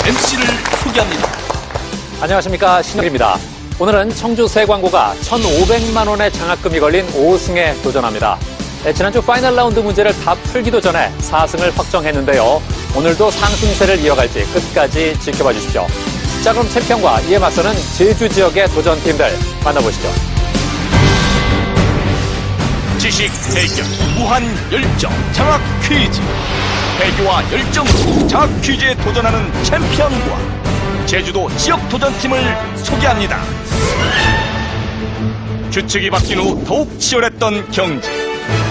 MC를 소개합니다. 안녕하십니까, 신혁입니다. 오늘은 청주 세광고가 1,500만 원의 장학금이 걸린 5승에 도전합니다. 지난주 파이널 라운드 문제를 다 풀기도 전에 4승을 확정했는데요. 오늘도 상승세를 이어갈지 끝까지 지켜봐 주십시오. 자, 그럼 챔피언과 이에 맞서는 제주 지역의 도전팀들 만나보시죠. 지식 대결, 무한 열정, 장학 퀴즈. 배교와 열정으로 장학 퀴즈에 도전하는 챔피언과 제주도 지역 도전팀을 소개합니다. 규칙이 바뀐 후 더욱 치열했던 경기.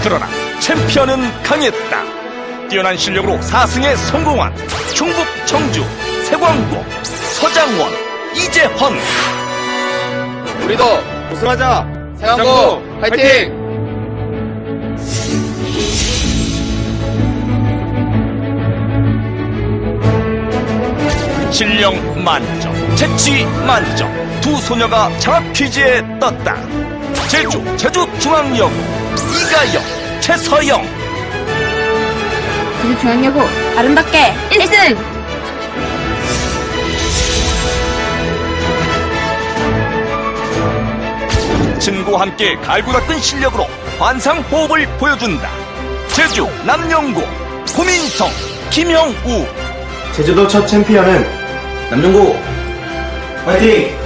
그러나 챔피언은 강했다. 뛰어난 실력으로 4승에 성공한 충북 청주 세광고 서장원, 이재헌. 우리도 우승하자. 세광고 화이팅! 실력 만점, 재치 만점. 두 소녀가 장학 퀴즈에 떴다. 제주중앙여고 이가영, 최서영. 제주중앙여고 아름답게 1승! 친구와 함께 갈고 닦은 실력으로 환상호흡을 보여준다. 제주 남영고 고민성, 김영우. 제주도 첫 챔피언은 남영고 화이팅!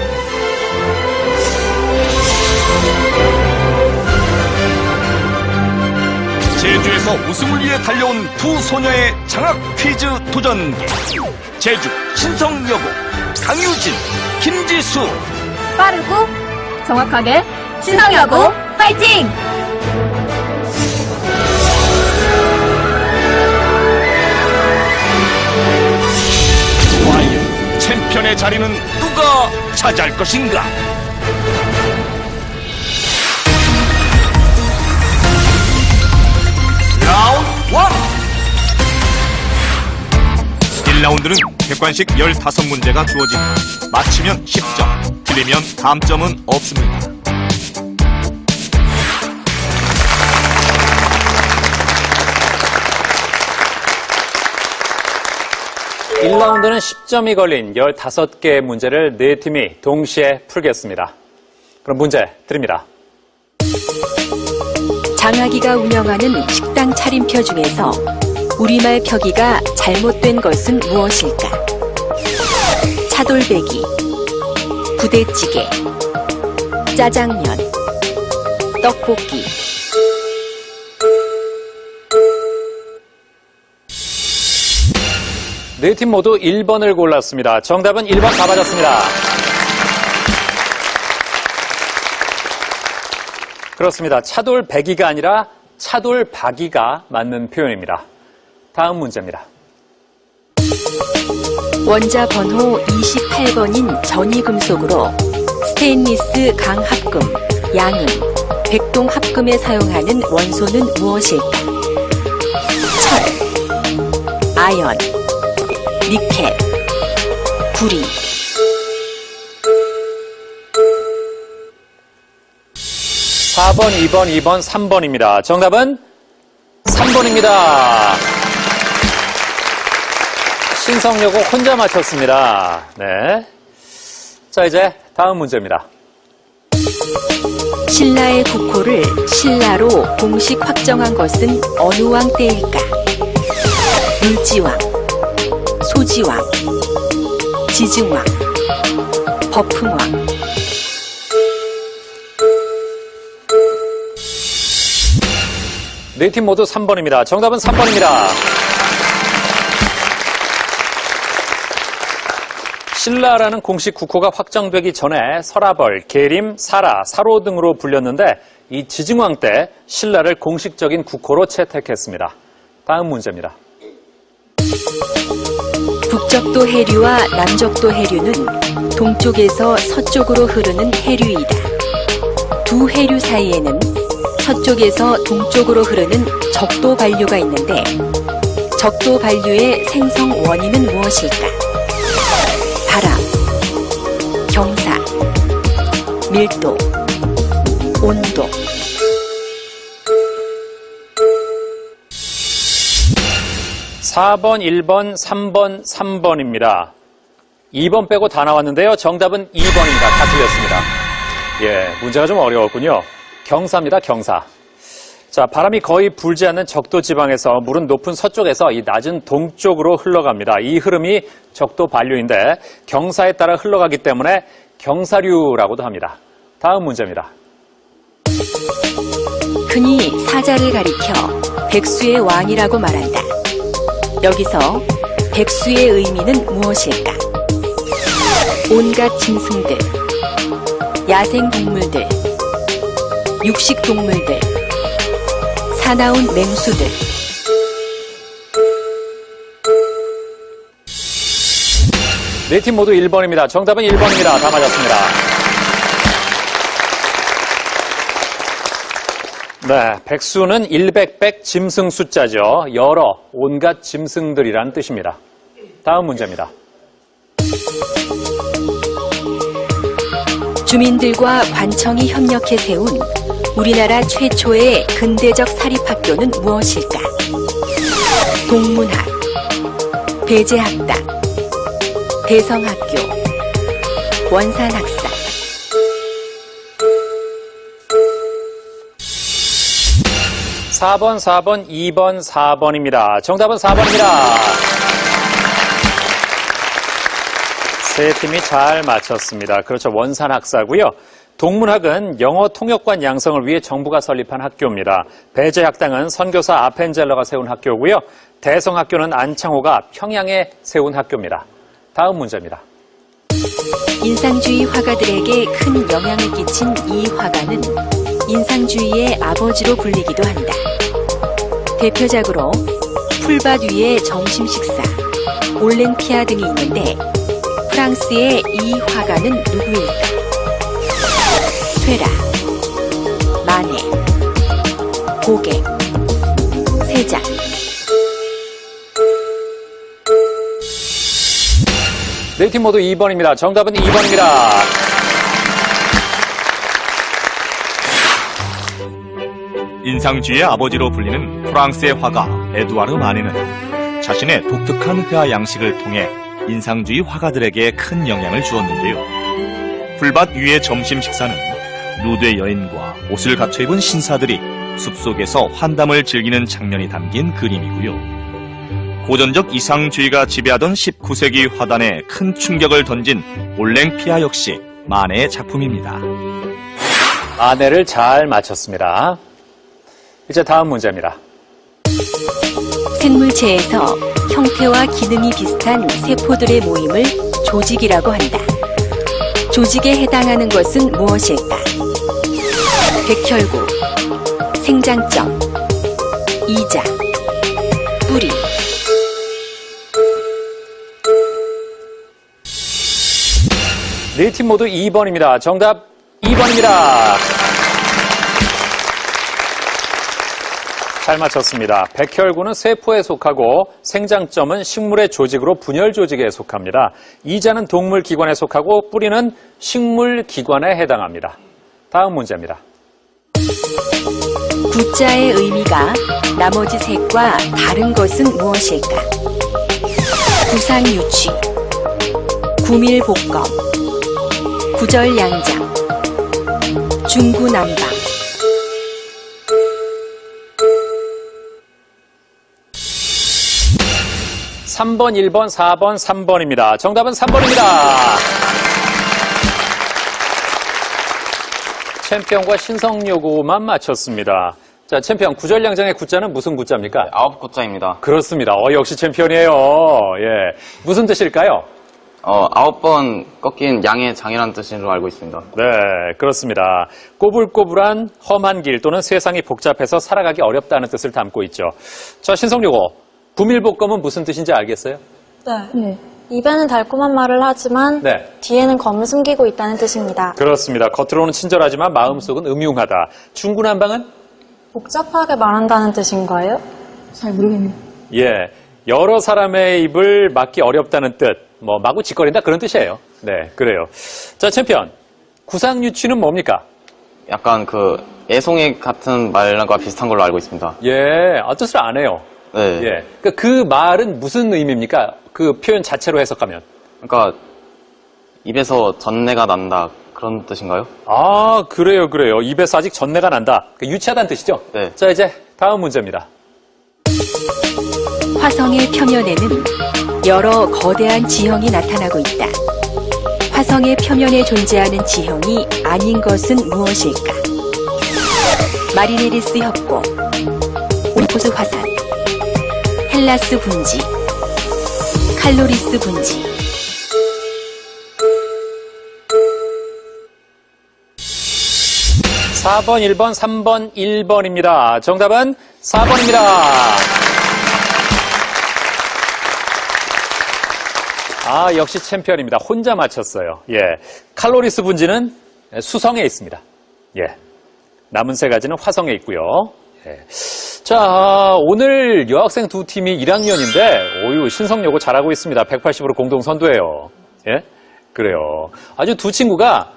제주에서 우승을 위해 달려온 두 소녀의 장학 퀴즈 도전기. 제주 신성여고 강유진, 김지수. 빠르고 정확하게 신성여고 화이팅! 과연 챔피언의 자리는 누가 차지할 것인가? 라운드 1. 1라운드는 객관식 15문제가 주어집니다. 맞히면 10점, 틀리면 감점은 없습니다. 일 라운드는 10점이 걸린 15개의 문제를 4팀이 동시에 풀겠습니다. 그럼 문제 드립니다. 장학이가 운영하는 식당 차림표 중에서 우리말 표기가 잘못된 것은 무엇일까? 차돌배기, 부대찌개, 짜장면, 떡볶이. 네 팀 모두 1번을 골랐습니다. 정답은 1번 다 맞았습니다. 그렇습니다. 차돌배기가 아니라 차돌박이가 맞는 표현입니다. 다음 문제입니다. 원자 번호 28번인 전이금속으로 스테인리스 강합금, 양은, 백동합금에 사용하는 원소는 무엇일까? 철, 아연, 니켈, 구리. (4번) (2번) (2번) (3번입니다) 정답은 3번입니다. 신성여고 혼자 맞췄습니다. 네. 자, 이제 다음 문제입니다. 신라의 국호를 신라로 공식 확정한 것은 어느 왕 때일까? 을지왕, 소지왕, 지증왕, 버풍왕. 네 팀 모두 3번입니다. 정답은 3번입니다. 신라라는 공식 국호가 확정되기 전에 설아벌, 계림, 사라, 사로 등으로 불렸는데 이 지증왕 때 신라를 공식적인 국호로 채택했습니다. 다음 문제입니다. 북적도 해류와 남적도 해류는 동쪽에서 서쪽으로 흐르는 해류이다. 두 해류 사이에는 서쪽에서 동쪽으로 흐르는 적도 반류가 있는데 적도 반류의 생성 원인은 무엇일까? 바람, 경사, 밀도, 온도. (4번) (1번) (3번) (3번입니다) 2번 빼고 다 나왔는데요. 정답은 2번입니다. 다 틀렸습니다. 예, 문제가 좀 어려웠군요. 경사입니다, 경사. 자, 바람이 거의 불지 않는 적도 지방에서 물은 높은 서쪽에서 이 낮은 동쪽으로 흘러갑니다. 이 흐름이 적도 반류인데 경사에 따라 흘러가기 때문에 경사류라고도 합니다. 다음 문제입니다. 흔히 사자를 가리켜 백수의 왕이라고 말한다. 여기서 백수의 의미는 무엇일까? 온갖 짐승들, 야생 동물들, 육식 동물들, 사나운 맹수들. 네 팀 모두 1번입니다. 정답은 1번입니다. 다 맞았습니다. 네, 백수는 100, 짐승 숫자죠. 여러, 온갖 짐승들이란 뜻입니다. 다음 문제입니다. 주민들과 관청이 협력해 세운 우리나라 최초의 근대적 사립학교는 무엇일까? 동문학, 배제학당, 대성학교, 원산학사. (4번) (4번) (2번) (4번입니다) 정답은 4번입니다. 세 팀이 잘 맞췄습니다. 그렇죠. 원산학사고요. 동문학은 영어 통역관 양성을 위해 정부가 설립한 학교입니다. 배제학당은 선교사 아펜젤러가 세운 학교고요. 대성학교는 안창호가 평양에 세운 학교입니다. 다음 문제입니다. 인상주의 화가들에게 큰 영향을 끼친 이 화가는 인상주의의 아버지로 불리기도 한다. 대표작으로 풀밭 위의 점심 식사, 올랭피아 등이 있는데 프랑스의 이 화가는 누구일까? 쇠라, 마네, 고갱, 세장. 네 팀 모두 2번입니다. 정답은 2번입니다. 인상주의의 아버지로 불리는 프랑스의 화가 에두아르 마네는 자신의 독특한 회화 양식을 통해 인상주의 화가들에게 큰 영향을 주었는데요. 풀밭 위의 점심 식사는 누드의 여인과 옷을 갖춰 입은 신사들이 숲속에서 환담을 즐기는 장면이 담긴 그림이고요. 고전적 이상주의가 지배하던 19세기 화단에 큰 충격을 던진 올랭피아 역시 마네의 작품입니다. 마네를 잘 맞췄습니다. 이제 다음 문제입니다. 생물체에서 형태와 기능이 비슷한 세포들의 모임을 조직이라고 한다. 조직에 해당하는 것은 무엇일까? 백혈구, 생장점, 이자, 뿌리. 네 팀 모두 2번입니다. 정답 2번입니다. 잘 맞췄습니다. 백혈구는 세포에 속하고 생장점은 식물의 조직으로 분열 조직에 속합니다. 이자는 동물 기관에 속하고 뿌리는 식물 기관에 해당합니다. 다음 문제입니다. 구자의 의미가 나머지 셋과 다른 것은 무엇일까? 구상유취, 구밀복검, 구절양장, 중구난방. (3번) (1번) (4번) (3번입니다) 정답은 3번입니다. 챔피언과 신성요구만 맞췄습니다. 자, 챔피언 구절양장의 구자는 무슨 구자입니까? 9구자입니다. 그렇습니다. 역시 챔피언이에요. 예. 무슨 뜻일까요? 9번 꺾인 양의 장이라는 뜻으로 알고 있습니다. 네, 그렇습니다. 꼬불꼬불한 험한 길 또는 세상이 복잡해서 살아가기 어렵다는 뜻을 담고 있죠. 자, 신성요고. 구밀복검은 무슨 뜻인지 알겠어요? 네. 입에는 달콤한 말을 하지만 네. 뒤에는 검을 숨기고 있다는 뜻입니다. 그렇습니다. 겉으로는 친절하지만 마음속은 음흉하다. 중구난방은? 복잡하게 말한다는 뜻인가요? 잘 모르겠네요. 예, 여러 사람의 입을 막기 어렵다는 뜻. 마구 짓거린다 그런 뜻이에요. 네, 그래요. 자, 챔피언. 구상유취는 뭡니까? 약간 애송이 같은 말과 비슷한 걸로 알고 있습니다. 예, 뜻을 안 해요. 네. 예. 그 말은 무슨 의미입니까? 그 표현 자체로 해석하면. 그러니까 입에서 전내가 난다. 그런 뜻인가요? 아, 그래요. 입에서 아직 전내가 난다. 유치하다는 뜻이죠? 네. 자, 이제 다음 문제입니다. 화성의 표면에는 여러 거대한 지형이 나타나고 있다. 화성의 표면에 존재하는 지형이 아닌 것은 무엇일까? 마리네리스 협곡, 올림포스 화산, 헬라스 분지, 칼로리스 분지. 사 4번, 1번, 3번, 1번입니다. 정답은 4번입니다. 아, 역시 챔피언입니다. 혼자 맞췄어요. 예. 칼로리스 분지는 수성에 있습니다. 예. 남은 세 가지는 화성에 있고요. 예. 자, 오늘 여학생 두 팀이 1학년인데, 오유, 신성여고 잘하고 있습니다. 180으로 공동 선두예요. 예? 그래요. 아주 두 친구가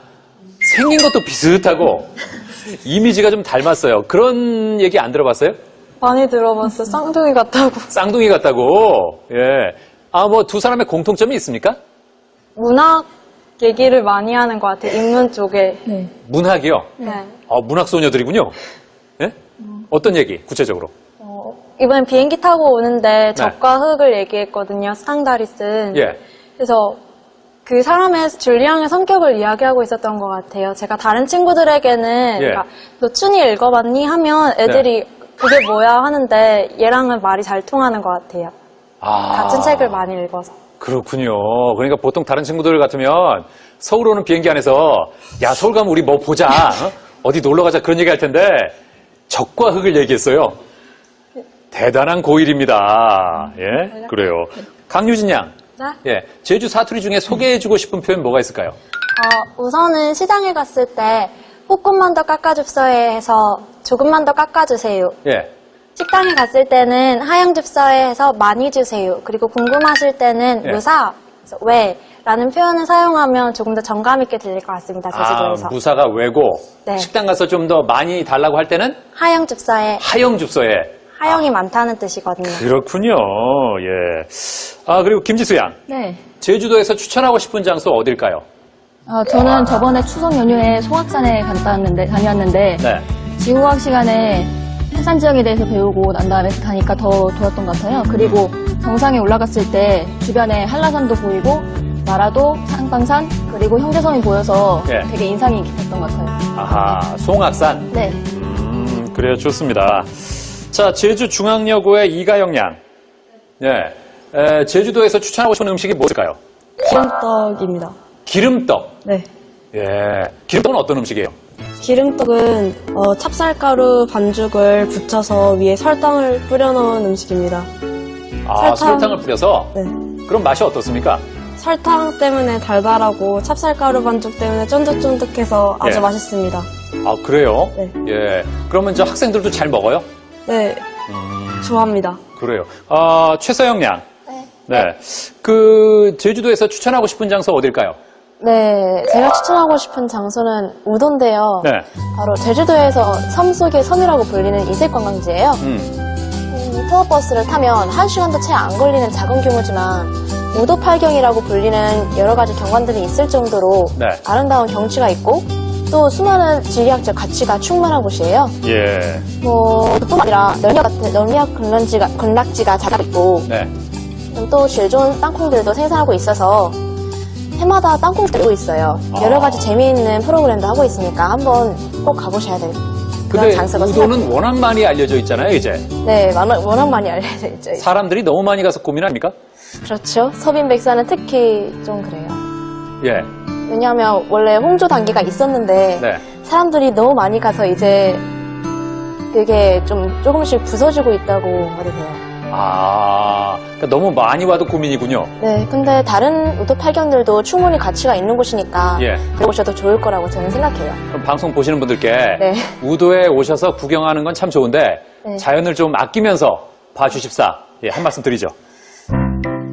생긴 것도 비슷하고, 이미지가 좀 닮았어요. 그런 얘기 안 들어봤어요? 많이 들어봤어. 쌍둥이 같다고. 쌍둥이 같다고. 예. 아, 뭐 두 사람의 공통점이 있습니까? 문학 얘기를 많이 하는 것 같아요. 인문 쪽에. 네. 문학이요. 네. 문학 소녀들이군요. 예? 어떤 얘기 구체적으로? 이번엔 비행기 타고 오는데 적과 흑을 얘기했거든요. 스탕다리슨. 예. 그래서 그 사람의 줄리앙의 성격을 이야기하고 있었던 것 같아요. 제가 다른 친구들에게는 예. 그러니까 너 춘이 읽어봤니? 하면 애들이 그게 뭐야 하는데 얘랑은 말이 잘 통하는 것 같아요. 같은 책을 많이 읽어서. 그렇군요. 그러니까 보통 다른 친구들 같으면 서울 오는 비행기 안에서 야, 서울 가면 우리 뭐 보자. 어디 놀러 가자 그런 얘기 할 텐데 적과 흑을 얘기했어요. 대단한 고일입니다. 예, 그래요. 강유진 양. 네? 예, 제주 사투리 중에 소개해주고 싶은 표현 뭐가 있을까요? 우선은 시장에 갔을 때 조금만 더 깎아줍서에 해서 조금만 더 깎아주세요. 예. 식당에 갔을 때는 하양줍서에 해서 많이 주세요. 그리고 궁금하실 때는 예. 무사, 왜? 라는 표현을 사용하면 조금 더 정감 있게 들릴 것 같습니다. 제주도에서. 무사가 왜고 네. 식당 가서 좀 더 많이 달라고 할 때는 하양줍서에 하영줍서에. 하영이 많다는 뜻이거든요. 그렇군요. 예. 그리고 김지수 양. 네. 제주도에서 추천하고 싶은 장소 어딜까요? 저는 저번에 추석 연휴에 송악산에 다녔는데 네. 지구과학 시간에 해산 지역에 대해서 배우고 난 다음에 가니까 더 좋았던 것 같아요. 그리고 정상에 올라갔을 때 주변에 한라산도 보이고 나라도, 상방산, 그리고 형제섬이 보여서 예. 되게 인상이 깊었던 것 같아요. 아하, 송악산. 네. 그래요. 좋습니다. 자, 제주중앙여고의 이가영 양. 예. 제주도에서 추천하고 싶은 음식이 뭘까요? 기름떡입니다. 기름떡. 네. 예. 기름떡은 어떤 음식이에요? 기름떡은 찹쌀가루 반죽을 붙여서 위에 설탕을 뿌려 넣은 음식입니다. 설탕을 뿌려서? 네. 그럼 맛이 어떻습니까? 설탕 때문에 달달하고 찹쌀가루 반죽 때문에 쫀득쫀득해서 아주 예. 맛있습니다. 아, 그래요? 네. 예. 그러면 저 학생들도 잘 먹어요? 네. 좋아합니다. 그래요. 최서영 양. 네. 네. 제주도에서 추천하고 싶은 장소 어딜까요? 네, 제가 추천하고 싶은 장소는 우도인데요. 네. 바로 제주도에서 섬 속의 섬이라고 불리는 이색관광지예요. 투어버스를 타면 1시간도 채 안 걸리는 작은 규모지만 우도 팔경이라고 불리는 여러 가지 경관들이 있을 정도로 네. 아름다운 경치가 있고 또 수많은 지리학적 가치가 충만한 곳이에요. 예. 그뿐만 아니라 널미학 군락지가 자가 있고 네. 또 질 좋은 땅콩들도 생산하고 있어서 해마다 땅콩을 들고 있어요. 여러 가지 재미있는 프로그램도 하고 있으니까 한번 꼭 가보셔야 돼요. 근데 우도는 워낙 많이 알려져 있잖아요, 이제. 네, 워낙 많이 알려져 있죠. 사람들이 너무 많이 가서 고민 아닙니까? 그렇죠. 서빈백사는 특히 좀 그래요. 예. 왜냐하면 원래 홍조 단계가 있었는데 네. 사람들이 너무 많이 가서 이제 그게 좀 조금씩 부서지고 있다고 말이 돼요. 그러니까 너무 많이 와도 고민이군요. 네, 근데 다른 우도 팔경들도 충분히 가치가 있는 곳이니까 예. 들어보셔도 좋을 거라고 저는 생각해요. 그럼 방송 보시는 분들께 네. 우도에 오셔서 구경하는 건 참 좋은데 네. 자연을 좀 아끼면서 봐주십사. 예, 한 말씀 드리죠.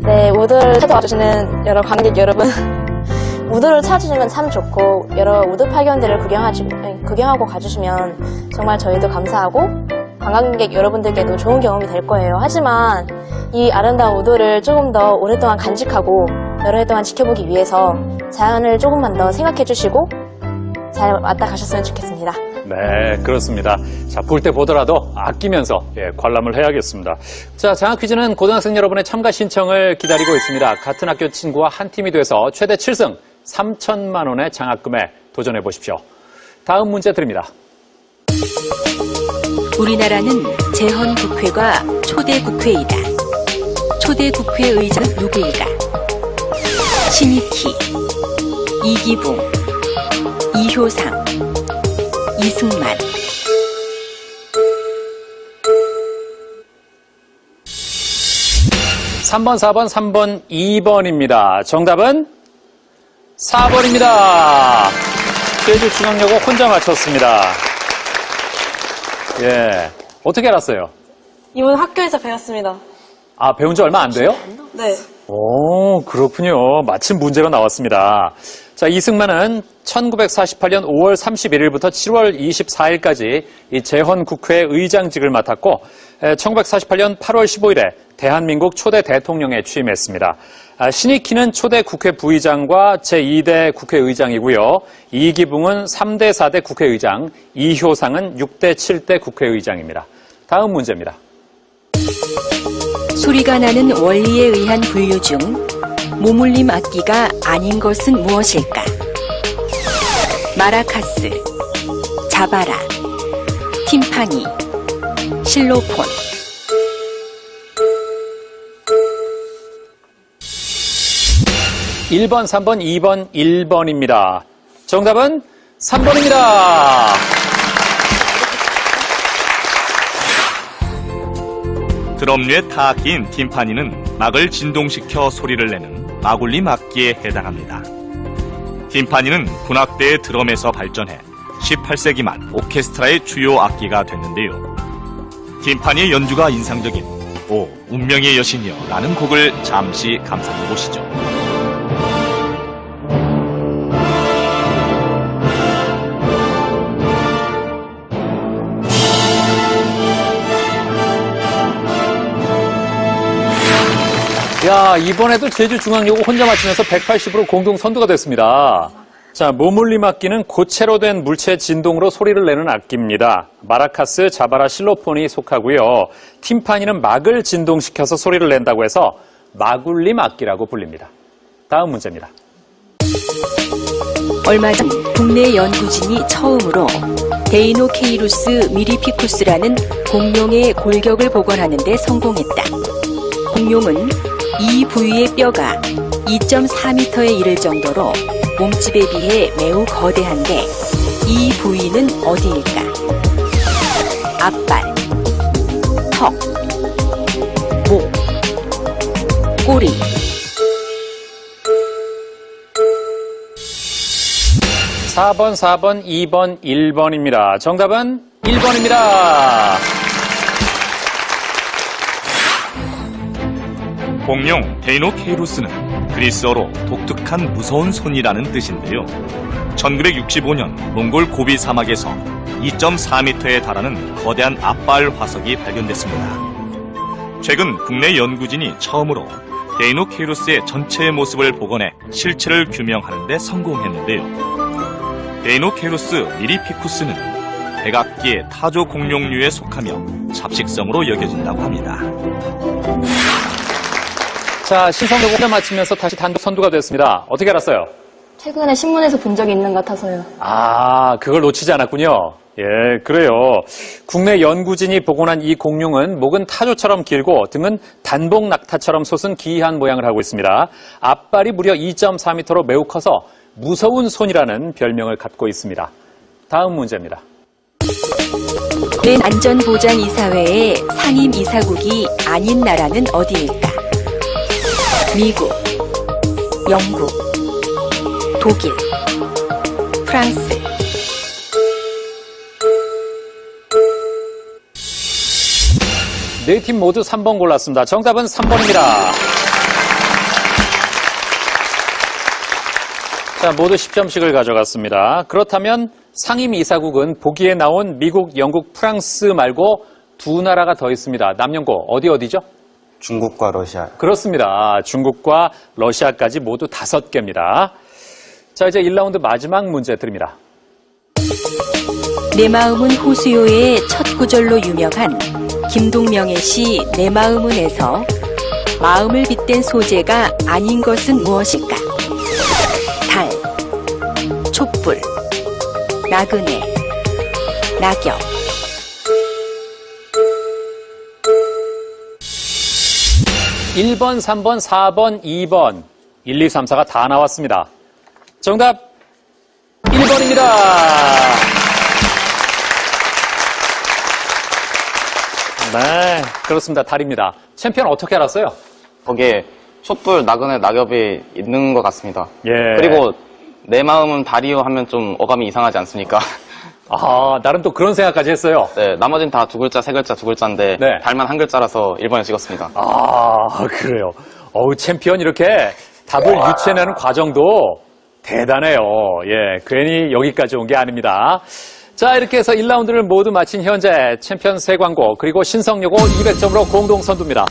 네, 우도를 찾아와주시는 여러 관객 여러분, 우도를 찾으시면 참 좋고 여러 우도 팔경들을 구경하고 가주시면 정말 저희도 감사하고 관광객 여러분들께도 좋은 경험이 될 거예요. 하지만 이 아름다운 우도를 조금 더 오랫동안 간직하고 여러 해 동안 지켜보기 위해서 자연을 조금만 더 생각해 주시고 잘 왔다 가셨으면 좋겠습니다. 네, 그렇습니다. 자, 볼 때 보더라도 아끼면서 관람을 해야겠습니다. 자, 장학 퀴즈는 고등학생 여러분의 참가 신청을 기다리고 있습니다. 같은 학교 친구와 한 팀이 돼서 최대 7승 3천만 원의 장학금에 도전해 보십시오. 다음 문제 드립니다. 우리나라는 재헌국회가 초대 국회이다. 초대 국회의장은 누구일까? 신익희, 이기붕, 이효상, 이승만. (3번) (4번) (3번) (2번입니다) 정답은 4번입니다. 제주중앙여고 혼자 맞췄습니다. 예, 어떻게 알았어요? 이번 학교에서 배웠습니다. 아, 배운 지 얼마 안 돼요? 네. 오, 그렇군요. 마침 문제가 나왔습니다. 자, 이승만은 1948년 5월 31일부터 7월 24일까지 이 재헌국회 의장직을 맡았고 1948년 8월 15일에 대한민국 초대 대통령에 취임했습니다. 신익희는 초대 국회 부의장과 제2대 국회의장이고요. 이기붕은 3대 4대 국회의장, 이효상은 6대 7대 국회의장입니다. 다음 문제입니다. 소리가 나는 원리에 의한 분류 중 모물림 악기가 아닌 것은 무엇일까? 마라카스, 자바라, 팀파니, 실로폰. (1번) (3번) (2번) (1번입니다) 정답은 3번입니다. 드럼류의 타악기인 팀파니는 막을 진동시켜 소리를 내는 마굴림 악기에 해당합니다. 팀파니는 군악대의 드럼에서 발전해 18세기 말 오케스트라의 주요 악기가 됐는데요. 팀파니의 연주가 인상적인 오 운명의 여신이여 라는 곡을 잠시 감상해 보시죠. 야, 이번에도 제주중앙여고 혼자 맞히면서 180으로 공동 선두가 됐습니다. 자, 모물림 악기는 고체로 된 물체 진동으로 소리를 내는 악기입니다. 마라카스, 자바라, 실로폰이 속하고요. 팀파니는 막을 진동시켜서 소리를 낸다고 해서 마굴림 악기라고 불립니다. 다음 문제입니다. 얼마 전 국내 연구진이 처음으로 데이노케이루스 미리피쿠스라는 공룡의 골격을 복원하는 데 성공했다. 공룡은 이 부위의 뼈가 2.4m에 이를 정도로 몸집에 비해 매우 거대한데 이 부위는 어디일까? 앞발, 턱, 목, 꼬리. (4번) (4번) (2번) (1번입니다) 정답은 1번입니다. 공룡 데이노케이루스는 그리스어로 독특한 무서운 손이라는 뜻인데요. 1965년 몽골 고비 사막에서 2.4m에 달하는 거대한 앞발 화석이 발견됐습니다. 최근 국내 연구진이 처음으로 데이노케이루스의 전체 모습을 복원해 실체를 규명하는 데 성공했는데요. 데이노케이루스 미리피쿠스는 백악기의 타조 공룡류에 속하며 잡식성으로 여겨진다고 합니다. 자, 신성여고 혼자 맞히면서 다시 단독 선두가 됐습니다. 어떻게 알았어요? 최근에 신문에서 본 적이 있는 것 같아서요. 아, 그걸 놓치지 않았군요. 예, 그래요. 국내 연구진이 복원한 이 공룡은 목은 타조처럼 길고 등은 단복 낙타처럼 솟은 기이한 모양을 하고 있습니다. 앞발이 무려 2.4m로 매우 커서 무서운 손이라는 별명을 갖고 있습니다. 다음 문제입니다. 유엔 안전보장이사회의 상임 이사국이 아닌 나라는 어디일까? 미국, 영국, 독일, 프랑스. 네 팀 모두 3번 골랐습니다. 정답은 3번입니다. 자, 모두 10점씩을 가져갔습니다. 그렇다면 상임 이사국은 보기에 나온 미국, 영국, 프랑스 말고 두 나라가 더 있습니다. 남녀고 어디죠? 중국과 러시아. 그렇습니다. 중국과 러시아까지 모두 5개입니다. 자, 이제 1라운드 마지막 문제 드립니다. 내 마음은 호수요의 첫 구절로 유명한 김동명의 시 내 마음은에서 마음을 빗댄 소재가 아닌 것은 무엇일까? 달, 촛불, 나그네, 낙엽. 일 1번, 3번, 4번, 2번, 1, 2, 3, 4가 다 나왔습니다. 정답 1번입니다. 네, 그렇습니다. 달입니다. 챔피언 어떻게 알았어요? 거기에 촛불, 나그네, 낙엽이 있는 것 같습니다. 예. 그리고 내 마음은 달이요 하면 좀 어감이 이상하지 않습니까? 아, 나름 또 그런 생각까지 했어요. 네, 나머지는 다 2글자, 3글자, 2글자인데 네. 달만 1글자라서 1번을 찍었습니다. 아, 그래요. 어우, 챔피언 이렇게 답을 유추해내는 과정도 대단해요. 예, 괜히 여기까지 온 게 아닙니다. 자, 이렇게 해서 1라운드를 모두 마친 현재 챔피언 세광고 그리고 신성여고 200점으로 공동 선두입니다.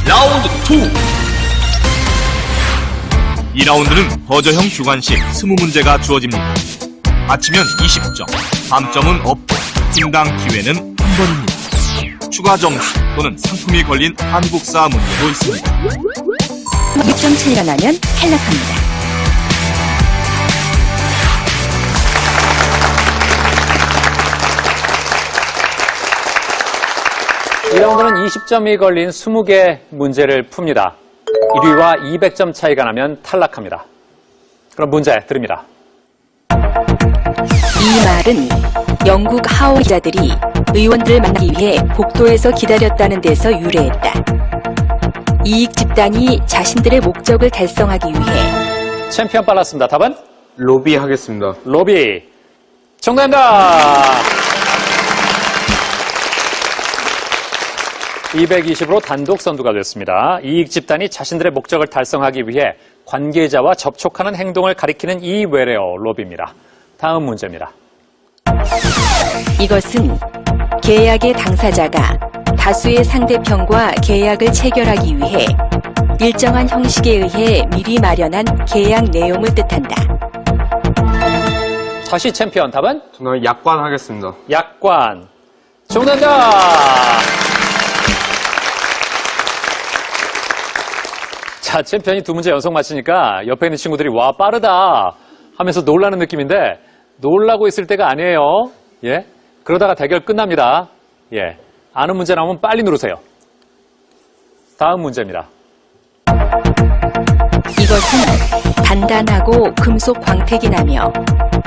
라운드 2. 2라운드는 버저형 주관식 20문제가 주어집니다. 맞히면 20점, 감점은 없고 팀당 기회는 1번입니다. 추가 점수 또는 상품이 걸린 한국사 문제도 있습니다. 6점 차이가 나면 탈락합니다. 1라운드는 20점이 걸린 20개 문제를 풉니다. 1위와 200점 차이가 나면 탈락합니다. 그럼 문제 드립니다. 이 말은 영국 하원 기자들이 의원들을 만나기 위해 복도에서 기다렸다는 데서 유래했다. 이익 집단이 자신들의 목적을 달성하기 위해. 챔피언 빨랐습니다. 답은? 로비 하겠습니다. 로비. 정답입니다. 220으로 단독 선두가 됐습니다. 이익 집단이 자신들의 목적을 달성하기 위해 관계자와 접촉하는 행동을 가리키는 이 외래어 로비입니다. 다음 문제입니다. 이것은 계약의 당사자가 다수의 상대편과 계약을 체결하기 위해 일정한 형식에 의해 미리 마련한 계약 내용을 뜻한다. 다시 챔피언 답은? 저는 약관 하겠습니다. 약관. 정답입니다. 자, 챔피언이 두 문제 연속 맞히니까 옆에 있는 친구들이 와 빠르다 하면서 놀라는 느낌인데 놀라고 있을 때가 아니에요. 예, 그러다가 대결 끝납니다. 예, 아는 문제 나오면 빨리 누르세요. 다음 문제입니다. 이것은 단단하고 금속 광택이 나며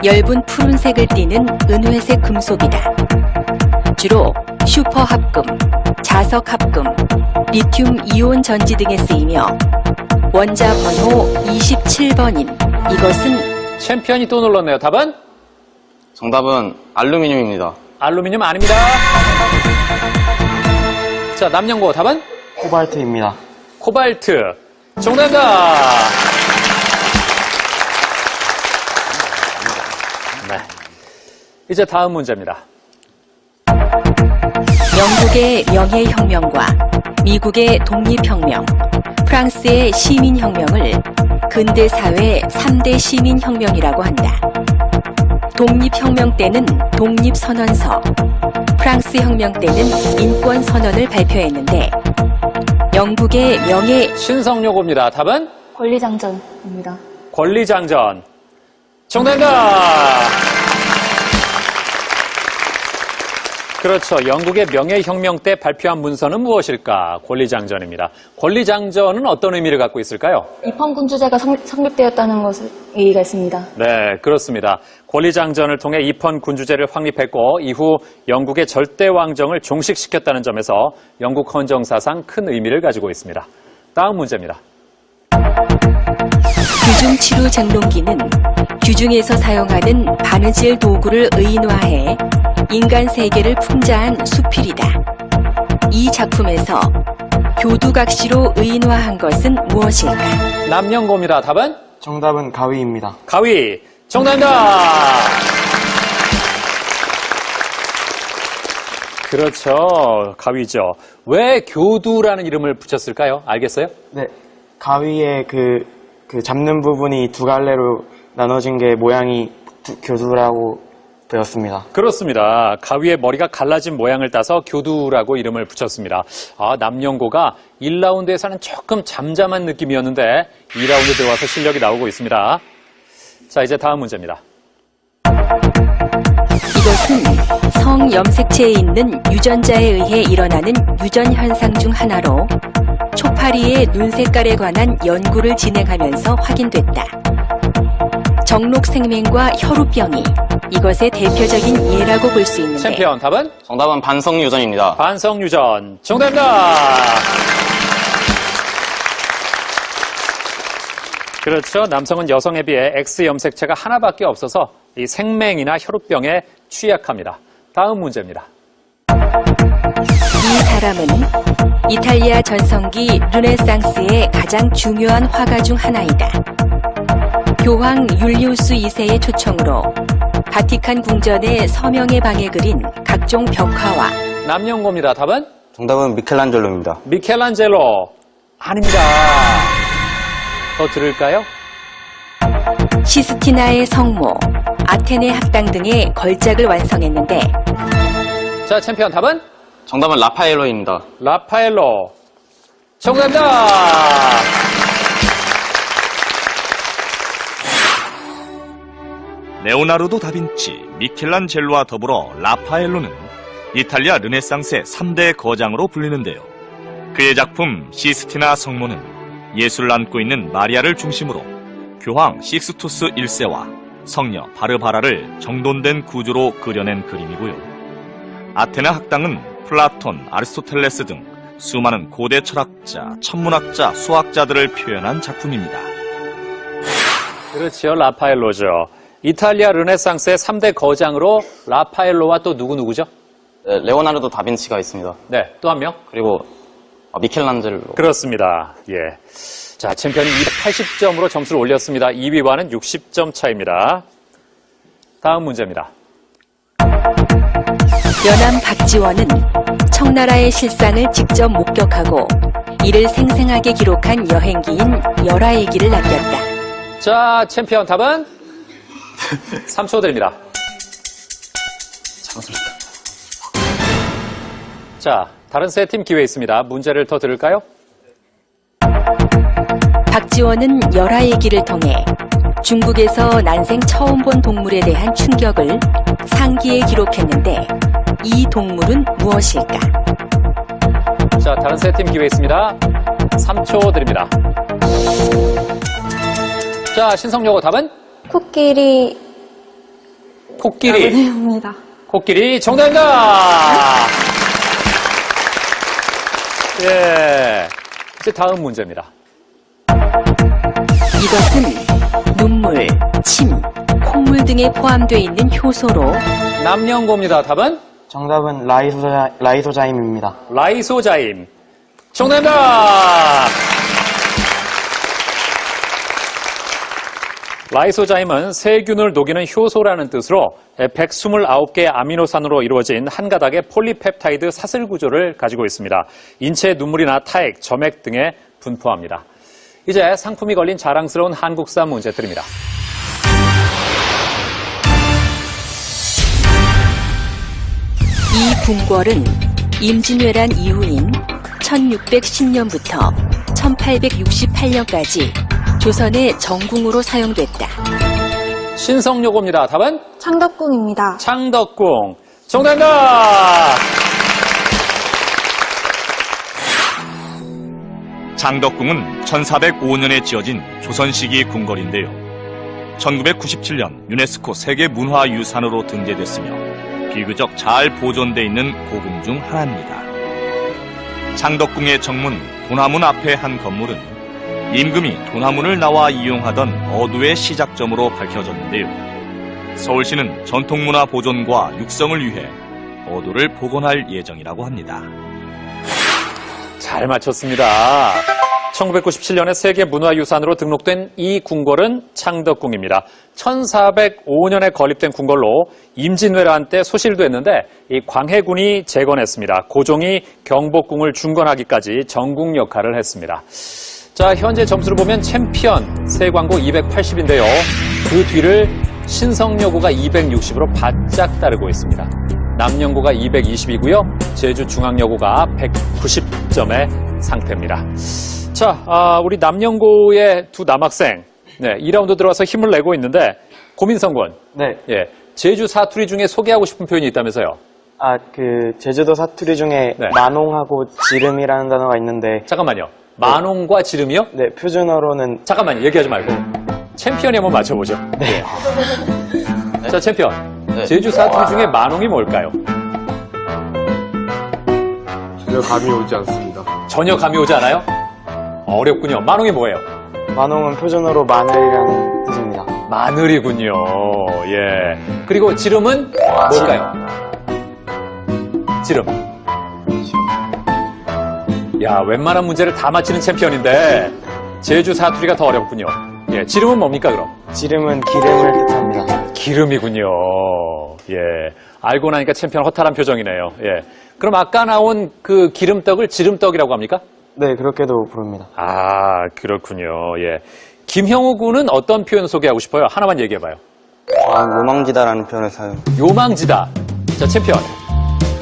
엷은 푸른색을 띠는 은회색 금속이다. 주로 슈퍼합금, 자석합금, 리튬 이온 전지 등에 쓰이며 원자 번호 27번인 이것은. 챔피언이 또 눌렀네요. 답은? 정답은 알루미늄입니다. 알루미늄 아닙니다. 자, 남영고 답은? 코발트입니다. 코발트. 정답입니다. 네. 이제 다음 문제입니다. 영국의 명예혁명과 미국의 독립혁명, 프랑스의 시민혁명을 근대 사회 3대 시민혁명이라고 한다. 독립혁명 때는 독립선언서, 프랑스 혁명 때는 인권선언을 발표했는데 영국의 명예 신성요고입니다. 답은? 권리장전입니다. 권리장전. 정답입니다. 그렇죠. 영국의 명예혁명 때 발표한 문서는 무엇일까? 권리장전입니다. 권리장전은 어떤 의미를 갖고 있을까요? 입헌군주제가 성립되었다는 것을 의의가 있습니다. 네, 그렇습니다. 권리장전을 통해 입헌군주제를 확립했고 이후 영국의 절대왕정을 종식시켰다는 점에서 영국 헌정사상 큰 의미를 가지고 있습니다. 다음 문제입니다. 규중치루 쟁론기는 규중에서 사용하는 바느질 도구를 의인화해 인간 세계를 풍자한 수필이다. 이 작품에서 교두각시로 의인화한 것은 무엇일까? 남영고입니다. 답은? 정답은 가위입니다. 가위. 정답입니다. 그렇죠. 가위죠. 왜 교두라는 이름을 붙였을까요? 알겠어요? 네. 가위의 그 잡는 부분이 두 갈래로 나눠진 게 모양이 교두라고 되었습니다. 그렇습니다. 가위의 머리가 갈라진 모양을 따서 교두라고 이름을 붙였습니다. 남영고가 1라운드에서는 조금 잠잠한 느낌이었는데 2라운드 들어와서 실력이 나오고 있습니다. 자, 이제 다음 문제입니다. 이것은 성염색체에 있는 유전자에 의해 일어나는 유전 현상 중 하나로 초파리의 눈 색깔에 관한 연구를 진행하면서 확인됐다. 정록생명과 혈우병이 이것의 대표적인 예라고 볼 수 있는데 챔피언 답은? 정답은 반성유전입니다. 반성유전. 정답입니다. 그렇죠. 남성은 여성에 비해 X염색체가 하나밖에 없어서 이 생맹이나 혈우병에 취약합니다. 다음 문제입니다. 이 사람은 이탈리아 전성기 르네상스의 가장 중요한 화가 중 하나이다. 교황 율리우스 2세의 초청으로 바티칸 궁전의 서명의 방에 그린 각종 벽화와 남영고입니다. 답은? 정답은 미켈란젤로입니다. 미켈란젤로. 아닙니다. 더 들을까요? 시스티나의 성모, 아테네 학당 등의 걸작을 완성했는데 자, 챔피언 답은? 정답은 라파엘로입니다. 라파엘로. 정답입니다. 레오나르도 다빈치, 미켈란젤로와 더불어 라파엘로는 이탈리아 르네상스의 3대 거장으로 불리는데요. 그의 작품 시스티나 성모는 예수를 안고 있는 마리아를 중심으로 교황 식스투스 1세와 성녀 바르바라를 정돈된 구조로 그려낸 그림이고요. 아테네 학당은 플라톤, 아리스토텔레스 등 수많은 고대 철학자, 천문학자, 수학자들을 표현한 작품입니다. 그렇죠. 라파엘로죠. 이탈리아 르네상스의 3대 거장으로 라파엘로와 또 누구누구죠? 네, 레오나르도 다빈치가 있습니다. 네, 또 한 명. 그리고 미켈란젤로. 그렇습니다. 예. 자, 챔피언이 280점으로 점수를 올렸습니다. 2위와는 60점 차입니다. 다음 문제입니다. 연암 박지원은 청나라의 실상을 직접 목격하고 이를 생생하게 기록한 여행기인 열하일기를 남겼다. 자, 챔피언 답은? 3초 드립니다. 자, 다른 세 팀 기회 있습니다. 문제를 더 들을까요? 박지원은 열하일기를 통해 중국에서 난생 처음 본 동물에 대한 충격을 상기에 기록했는데 이 동물은 무엇일까? 자, 다른 세 팀 기회 있습니다. 3초 드립니다. 자, 신성요고 답은? 코끼리. 코끼리. 네입니다. 코끼리 정답입니다. 예. 이제 다음 문제입니다. 이것은 눈물, 침, 콧물 등에 포함되어 있는 효소로 남영고입니다. 답은? 정답은 라이소자임입니다. 라이소자임. 정답입니다. 라이소자임은 세균을 녹이는 효소라는 뜻으로 129개의 아미노산으로 이루어진 한 가닥의 폴리펩타이드 사슬 구조를 가지고 있습니다. 인체의 눈물이나 타액, 점액 등에 분포합니다. 이제 상품이 걸린 자랑스러운 한국사 문제 드립니다. 이 궁궐은 임진왜란 이후인 1610년부터 1868년까지 조선의 정궁으로 사용됐다. 신성요고입니다. 답은? 창덕궁입니다. 창덕궁. 정답입니다. 창덕궁은 1405년에 지어진 조선시기 궁궐인데요. 1997년 유네스코 세계문화유산으로 등재됐으며 비교적 잘 보존돼 있는 고궁 중 하나입니다. 창덕궁의 정문 도나문 앞의 한 건물은 임금이 도나문을 나와 이용하던 어도의 시작점으로 밝혀졌는데요. 서울시는 전통문화 보존과 육성을 위해 어도를 복원할 예정이라고 합니다. 잘 맞췄습니다. 1997년에 세계문화유산으로 등록된 이 궁궐은 창덕궁입니다. 1405년에 건립된 궁궐로 임진왜란 때 소실도 했는데 이 광해군이 재건했습니다. 고종이 경복궁을 중건하기까지 정궁 역할을 했습니다. 자, 현재 점수를 보면 챔피언 세광고 280인데요. 그 뒤를 신성여고가 260으로 바짝 따르고 있습니다. 남영고가 220이고요. 제주중앙여고가 190점의 상태입니다. 자, 우리 남영고의 두 남학생, 2라운드 들어와서 힘을 내고 있는데 고민성군. 네. 예, 제주 사투리 중에 소개하고 싶은 표현이 있다면서요? 제주도 사투리 중에 네. 만홍하고 지름이라는 단어가 있는데. 잠깐만요. 만홍과 지름이요? 네, 표준어로는. 잠깐만요. 얘기하지 말고. 챔피언이 한번 맞춰보죠. 네. 자, 챔피언. 네. 제주 사투리 중에 만홍이 뭘까요? 전혀 감이 오지 않습니다. 전혀 감이 오지 않아요? 어렵군요. 만홍이 뭐예요? 만홍은 표준어로 마늘이라는 뜻입니다. 마늘이군요. 예. 그리고 지름은 뭘까요? 지름. 야, 웬만한 문제를 다 맞히는 챔피언인데 제주 사투리가 더 어렵군요. 예. 지름은 뭡니까, 그럼? 지름은 기름을 뜻합니다. 기름이군요. 예. 알고 나니까 챔피언 허탈한 표정이네요. 예. 그럼 아까 나온 그 기름떡을 지름떡이라고 합니까? 네, 그렇게도 부릅니다. 아, 그렇군요. 예. 김형우 군은 어떤 표현 소개하고 싶어요? 하나만 얘기해봐요. 요망지다라는 표현을 사용. 요망지다. 자, 챔피언.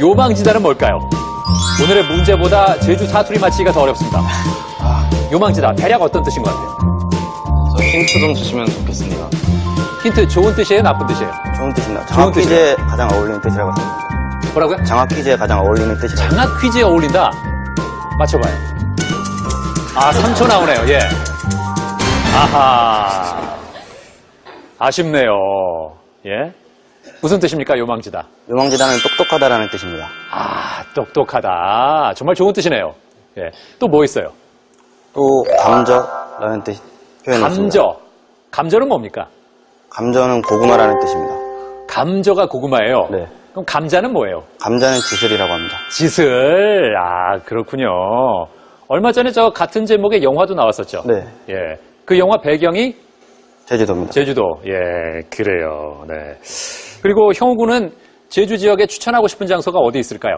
요망지다는 뭘까요? 오늘의 문제보다 제주 사투리 맞히기가 더 어렵습니다. 요망지다. 대략 어떤 뜻인 것 같아요? 저 힌트 좀 주시면 좋겠습니다. 힌트 좋은 뜻이에요? 나쁜 뜻이에요? 좋은 뜻입니다. 좋은 장학 퀴즈에 가장 어울리는 뜻이라고 생각합니다. 뭐라고요? 장학 퀴즈에 가장 어울리는 뜻이라고. 장학 퀴즈에 어울린다? 맞춰봐요. 3초 나오네요. 예. 아하. 아쉽네요. 예. 무슨 뜻입니까? 요망지다. 요망지다는 똑똑하다라는 뜻입니다. 똑똑하다. 정말 좋은 뜻이네요. 예. 또 뭐 있어요? 또 감저라는 뜻 표현이 있습니다. 감저. 감저는 뭡니까? 감저는 고구마라는 뜻입니다. 감저가 고구마예요? 네. 그럼 감자는 뭐예요? 감자는 지슬이라고 합니다. 지슬. 그렇군요. 얼마 전에 저 같은 제목의 영화도 나왔었죠? 네. 예. 그 영화 배경이? 제주도입니다. 제주도. 예, 그래요. 네. 그리고 형우 군은 제주 지역에 추천하고 싶은 장소가 어디 있을까요?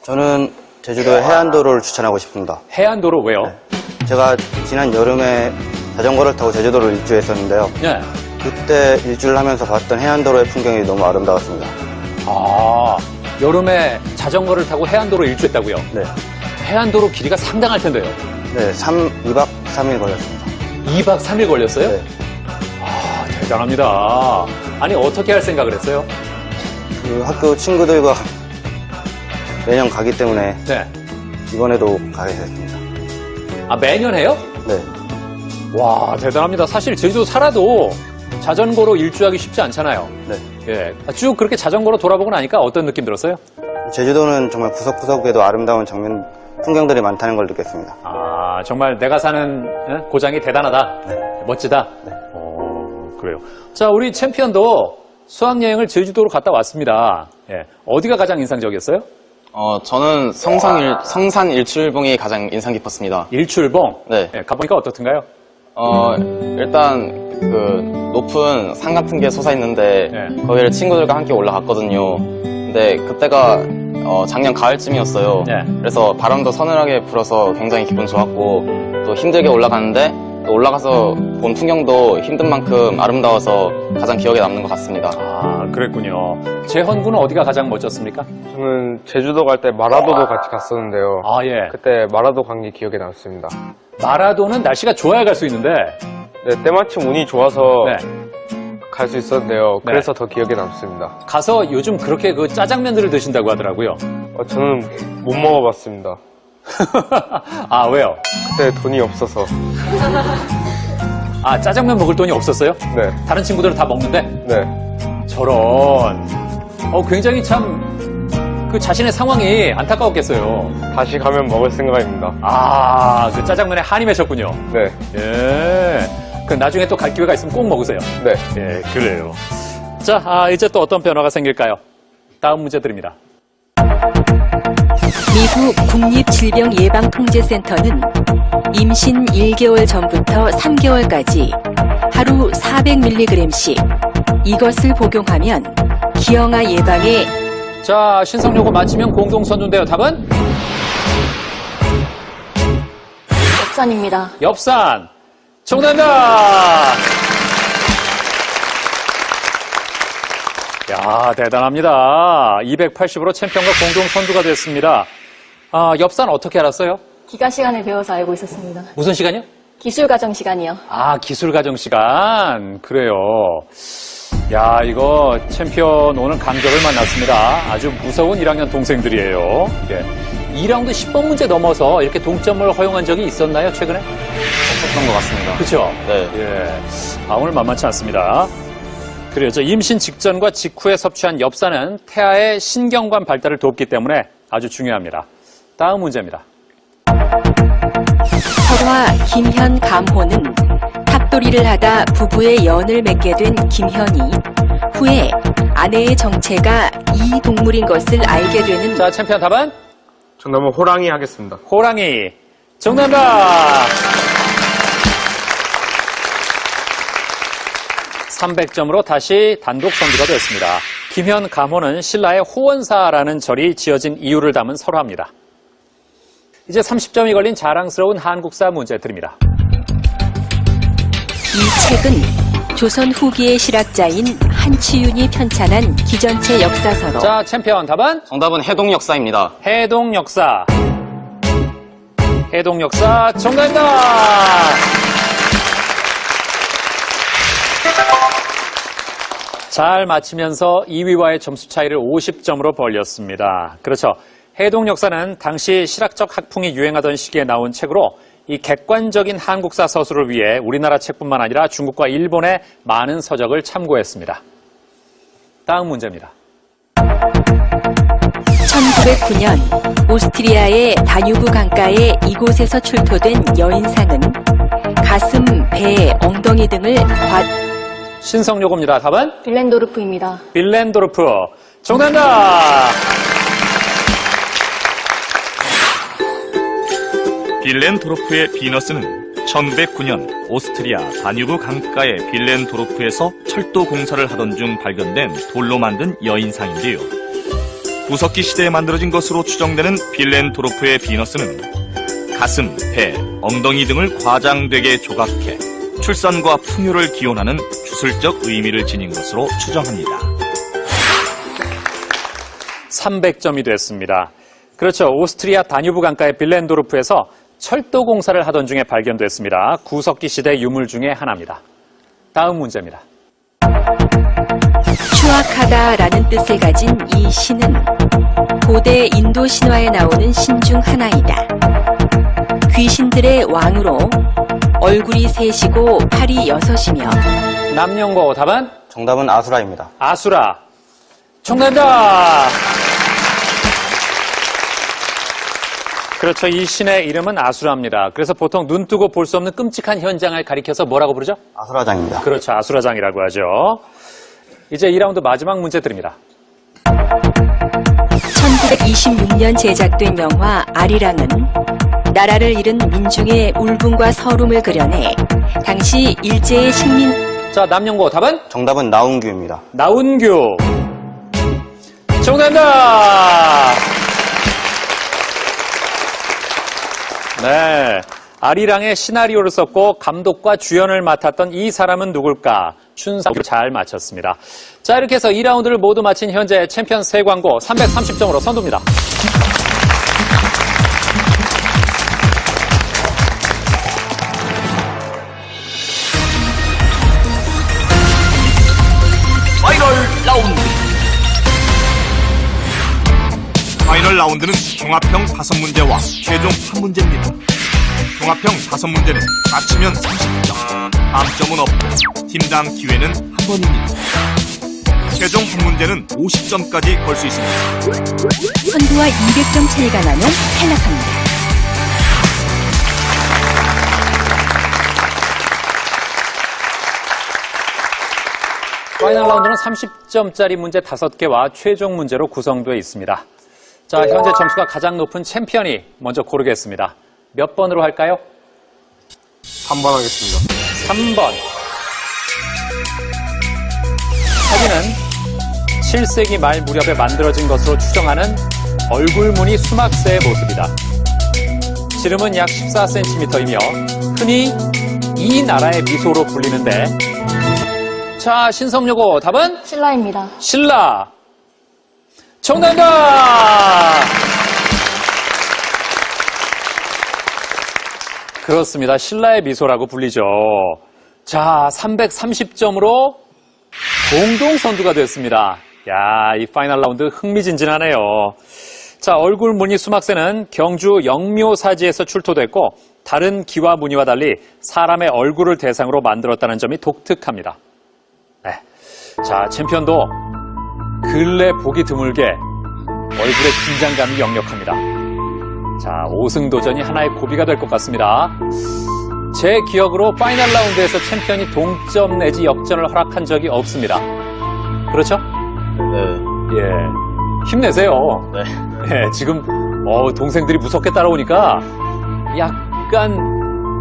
저는 제주도의 해안도로를 추천하고 싶습니다. 해안도로 왜요? 네. 제가 지난 여름에 자전거를 타고 제주도를 일주했었는데요. 네. 그때 일주를 하면서 봤던 해안도로의 풍경이 너무 아름다웠습니다. 여름에 자전거를 타고 해안도로 일주했다고요? 네. 해안도로 길이가 상당할 텐데요. 네, 2박 3일 걸렸습니다. 2박 3일 걸렸어요? 네. 대단합니다. 아니, 어떻게 할 생각을 했어요? 그 학교 친구들과 매년 가기 때문에 네. 이번에도 가게 됐습니다. 매년 해요? 네. 와, 대단합니다. 사실 제주도 살아도 자전거로 일주하기 쉽지 않잖아요. 네. 예. 쭉 그렇게 자전거로 돌아보고 나니까 어떤 느낌 들었어요? 제주도는 정말 구석구석에도 아름다운 풍경들이 많다는 걸 느꼈습니다. 정말 내가 사는 고장이 대단하다. 네. 멋지다. 네. 그래요. 자, 우리 챔피언도 수학여행을 제주도로 갔다 왔습니다. 예. 어디가 가장 인상적이었어요? 저는 성산 일출봉이 가장 인상 깊었습니다. 일출봉? 네. 예, 가보니까 어떻던가요? 일단 그 높은 산 같은 게 솟아있는데 네. 거기를 친구들과 함께 올라갔거든요. 근데 그때가 작년 가을쯤이었어요. 네. 그래서 바람도 서늘하게 불어서 굉장히 기분 좋았고 또 힘들게 올라갔는데 또 올라가서 본 풍경도 힘든 만큼 아름다워서 가장 기억에 남는 것 같습니다. 아, 그랬군요. 재헌 군은 어디가 가장 멋졌습니까? 저는 제주도 갈 때 마라도도 같이 갔었는데요. 아, 예. 그때 마라도 간 게 기억에 남습니다. 마라도는 날씨가 좋아야 갈 수 있는데. 네, 때마침 운이 좋아서 네. 갈 수 있었는데요. 네. 그래서 더 기억에 남습니다. 가서 요즘 그렇게 그 짜장면들을 드신다고 하더라고요. 저는 못 먹어봤습니다. 아, 왜요? 그때 돈이 없어서. 아, 짜장면 먹을 돈이 없었어요? 네. 다른 친구들은 다 먹는데? 네. 저런. 굉장히 참, 그 자신의 상황이 안타까웠겠어요. 다시 가면 먹을 생각입니다. 아, 그 짜장면에 한이 맺혔군요. 네. 예. 그 나중에 또 갈 기회가 있으면 꼭 먹으세요. 네. 예, 그래요. 자, 이제 또 어떤 변화가 생길까요? 다음 문제 드립니다. 미국 국립질병예방통제센터는 임신 1개월 전부터 3개월까지 하루 400mg씩 이것을 복용하면 기형아 예방에 자, 신성요거 맞히면 공동선두인데요. 답은? 엽산입니다. 엽산. 정답입니다. 야, 대단합니다. 280으로 챔피언과 공동선두가 됐습니다. 아, 엽산 어떻게 알았어요? 기가 시간을 배워서 알고 있었습니다. 무슨 시간이요? 기술과정 시간이요. 아, 기술과정 시간. 그래요. 야, 이거 챔피언 오늘 강적을 만났습니다. 아주 무서운 1학년 동생들이에요. 예. 2라운드 10번 문제 넘어서 이렇게 동점을 허용한 적이 있었나요, 최근에? 없었던 것 같습니다. 그렇죠? 네. 예. 아, 오늘 만만치 않습니다. 그래요. 저 임신 직전과 직후에 섭취한 엽산은 태아의 신경관 발달을 돕기 때문에 아주 중요합니다. 다음 문제입니다. 설화 김현 감호는 탑돌이를 하다 부부의 연을 맺게 된 김현이 후에 아내의 정체가 이 동물인 것을 알게 되는 자, 챔피언 답은? 정답은 호랑이 하겠습니다. 호랑이. 정답입니다. 300점으로 다시 단독 선두가 되었습니다. 김현 감호는 신라의 호원사라는 절이 지어진 이유를 담은 설화입니다. 이제 30점이 걸린 자랑스러운 한국사 문제 드립니다. 이 책은 조선 후기의 실학자인 한치윤이 편찬한 기전체 역사서로 자, 챔피언 답은? 정답은 해동 역사입니다. 해동 역사. 해동 역사 정답입니다. 잘 맞히면서 2위와의 점수 차이를 50점으로 벌렸습니다. 그렇죠. 해동 역사는 당시 실학적 학풍이 유행하던 시기에 나온 책으로 이 객관적인 한국사 서술을 위해 우리나라 책뿐만 아니라 중국과 일본의 많은 서적을 참고했습니다. 다음 문제입니다. 1909년 오스트리아의 다뉴브 강가에 이곳에서 출토된 여인상은 가슴, 배, 엉덩이 등을 신성요겁니다. 답은? 빌렌도르프입니다. 빌렌도르프. 정답입니다. 빌렌도르프의 비너스는 1909년 오스트리아 다뉴브 강가의 빌렌도르프에서 철도 공사를 하던 중 발견된 돌로 만든 여인상인데요. 구석기 시대에 만들어진 것으로 추정되는 빌렌도르프의 비너스는 가슴, 배, 엉덩이 등을 과장되게 조각해 출산과 풍요를 기원하는 주술적 의미를 지닌 것으로 추정합니다. 300점이 됐습니다. 그렇죠. 오스트리아 다뉴브 강가의 빌렌도르프에서 철도 공사를 하던 중에 발견됐습니다. 구석기 시대 유물 중에 하나입니다. 다음 문제입니다. 추악하다라는 뜻을 가진 이 신은 고대 인도 신화에 나오는 신 중 하나이다. 귀신들의 왕으로 얼굴이 셋이고 팔이 6이며 남녀고 답은? 정답은 아수라입니다. 아수라. 정답입니다. 그렇죠. 이 신의 이름은 아수라입니다. 그래서 보통 눈 뜨고 볼 수 없는 끔찍한 현장을 가리켜서 뭐라고 부르죠? 아수라장입니다. 그렇죠. 아수라장이라고 하죠. 이제 2라운드 마지막 문제 드립니다. 1926년 제작된 영화 아리랑은 나라를 잃은 민중의 울분과 서름을 그려내 당시 일제의 식민 자, 남녀고 답은? 정답은 나운규입니다. 나운규. 정답입니다. 네. 아리랑의 시나리오를 썼고 감독과 주연을 맡았던 이 사람은 누굴까? 춘상으로 잘 맞췄습니다. 자, 이렇게 해서 2라운드를 모두 마친 현재 챔피언 세 광고 330점으로 선두입니다. 파이널 라운드는 종합형 5문제와 최종 1문제입니다. 종합형 5문제는 맞히면 30점, 감점은 없고 팀당 기회는 한 번입니다. 최종 1문제는 50점까지 걸 수 있습니다. 선두와 200점 차이가 나면 탈락합니다. 파이널 라운드는 30점짜리 문제 5개와 최종 문제로 구성되어 있습니다. 자, 현재 점수가 가장 높은 챔피언이 먼저 고르겠습니다. 몇 번으로 할까요? 3번 하겠습니다. 3번. 사진은 7세기 말 무렵에 만들어진 것으로 추정하는 얼굴무늬 수막새의 모습이다. 지름은 약 14cm이며 흔히 이 나라의 미소로 불리는데, 자, 신성여고 답은? 신라입니다. 신라. 정답입니다. 그렇습니다. 신라의 미소라고 불리죠. 자, 330점으로 공동 선두가 됐습니다. 야, 이 파이널 라운드 흥미진진하네요. 자, 얼굴 무늬 수막새는 경주 영묘사지에서 출토됐고 다른 기와 무늬와 달리 사람의 얼굴을 대상으로 만들었다는 점이 독특합니다. 네. 자, 챔피언도 근래 보기 드물게 얼굴의 긴장감이 역력합니다. 자, 5승 도전이 하나의 고비가 될 것 같습니다. 제 기억으로 파이널 라운드에서 챔피언이 동점 내지 역전을 허락한 적이 없습니다. 그렇죠? 네. 예. 힘내세요. 네. 예, 지금 동생들이 무섭게 따라오니까 약간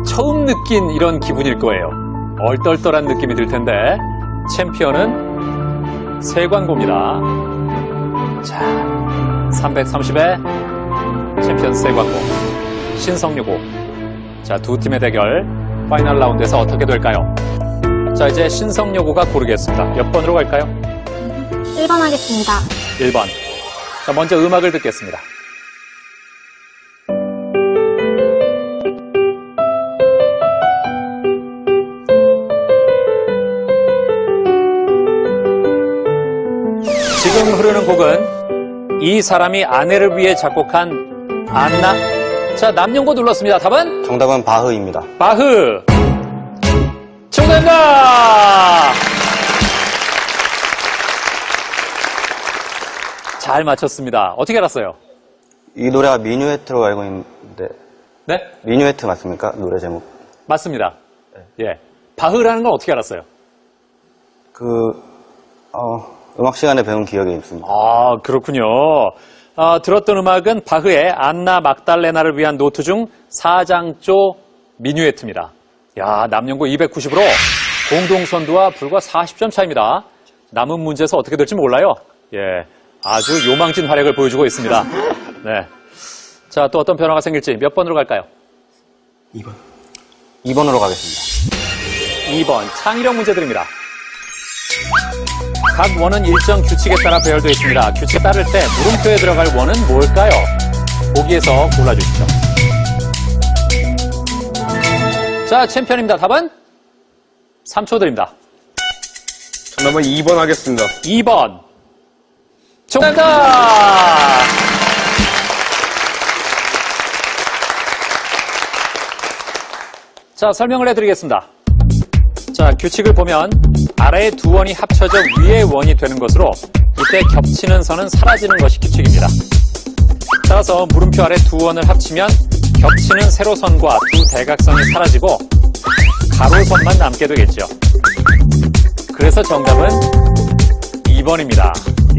처음 느낀 이런 기분일 거예요. 얼떨떨한 느낌이 들 텐데 챔피언은 세광고입니다. 자, 330에 챔피언 세광고, 신성여고. 자, 두 팀의 대결 파이널 라운드에서 어떻게 될까요? 자, 이제 신성여고가 고르겠습니다. 몇 번으로 갈까요? 1번 하겠습니다. 1번. 자, 먼저 음악을 듣겠습니다. 지금 흐르는 곡은 이 사람이 아내를 위해 작곡한 안나. 자, 남녀고 눌렀습니다. 답은? 정답은 바흐입니다. 바흐. 정답입니다. 잘 맞췄습니다. 어떻게 알았어요? 이 노래가 미뉴에트로 알고 있는데 네? 미뉴에트 맞습니까? 노래 제목. 맞습니다. 예. 바흐라는 건 어떻게 알았어요? 음악 시간에 배운 기억이 있습니다. 아, 그렇군요. 들었던 음악은 바흐의 안나 막달레나를 위한 노트 중 4장조 미뉴에트입니다. 야, 남녀고 290으로 공동선두와 불과 40점 차입니다. 남은 문제에서 어떻게 될지 몰라요. 예. 아주 요망진 활약을 보여주고 있습니다. 네. 자, 또 어떤 변화가 생길지 몇 번으로 갈까요? 2번. 2번으로 가겠습니다. 2번. 창의력 문제 드립니다. 각 원은 일정 규칙에 따라 배열되어 있습니다. 규칙에 따를 때 물음표에 들어갈 원은 뭘까요? 보기에서 골라주십시오. 자, 챔피언입니다. 답은? 3초 드립니다. 정답은 2번 하겠습니다. 2번. 정답! 자, 설명을 해드리겠습니다. 자, 규칙을 보면 아래의 두 원이 합쳐져 위의 원이 되는 것으로 이때 겹치는 선은 사라지는 것이 규칙입니다. 따라서 물음표 아래 두 원을 합치면 겹치는 세로선과 두 대각선이 사라지고 가로선만 남게 되겠죠. 그래서 정답은 2번입니다.